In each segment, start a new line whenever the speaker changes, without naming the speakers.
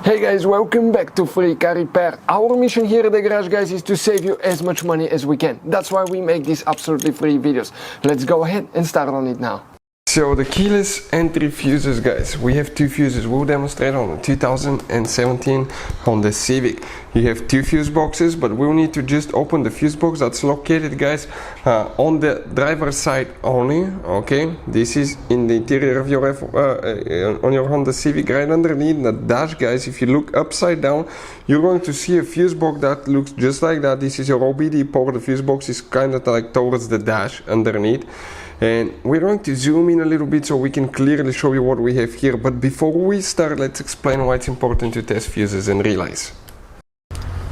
Hey guys, welcome back to Free Car Repair. Our mission here at the garage, guys, is to save you as much money as we can. That's why we make these absolutely free videos. Let's go ahead and start on it now. So the keyless entry fuses, guys, we have two fuses. We'll demonstrate on the 2017 Honda Civic. You have two fuse boxes, but we'll need to just open the fuse box that's located, guys, on the driver's side only. Okay, this is in the interior of your on your Honda Civic, right underneath the dash, guys. If you look upside down, you're going to see a fuse box that looks just like that. This is your OBD port. The fuse box is kind of like towards the dash underneath. And we're going to zoom in a little bit so we can clearly show you what we have here. But before we start, let's explain why it's important to test fuses and relays.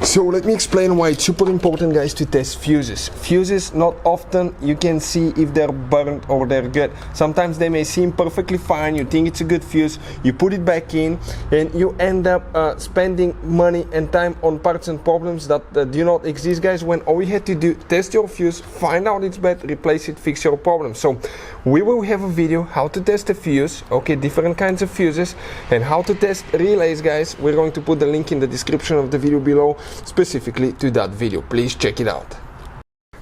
So let me explain why it's super important, guys, to test fuses. Fuses, not often you can see if they're burnt or they're good. Sometimes they may seem perfectly fine, you think it's a good fuse, you put it back in and you end up spending money and time on parts and problems that do not exist, guys, when all you had to do, test your fuse, find out it's bad, replace it, fix your problem. So we will have a video how to test a fuse, okay, different kinds of fuses, and how to test relays, guys. We're going to put the link in the description of the video below, specifically to that video. Please check it out.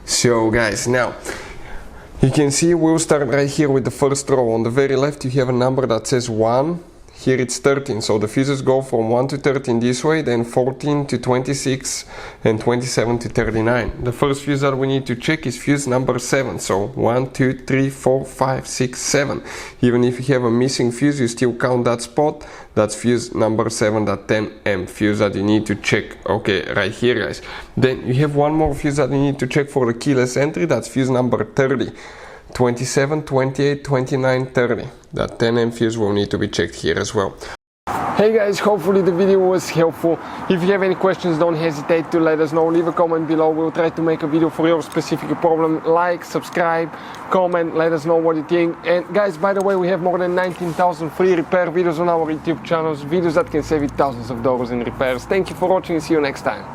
So guys, now you can see we'll start right here with the first row. On the very left you have a number that says 1. Here it's 13, so the fuses go from 1 to 13 this way, then 14 to 26 and 27 to 39. The first fuse that we need to check is fuse number 7. So 1, 2, 3, 4, 5, 6, 7. Even if you have a missing fuse, you still count that spot. That's fuse number 7, that 10M fuse that you need to check. Okay, right here, guys. Then you have one more fuse that you need to check for the keyless entry. That's fuse number 30. 27, 28, 29, 30. That 10M fuse will need to be checked here as well. Hey guys, hopefully the video was helpful. If you have any questions, don't hesitate to let us know. Leave a comment below. We'll try to make a video for your specific problem. Like, subscribe, comment, let us know what you think. And guys, by the way, we have more than 19,000 free repair videos on our YouTube channels. Videos that can save you thousands of dollars in repairs. Thank you for watching and see you next time.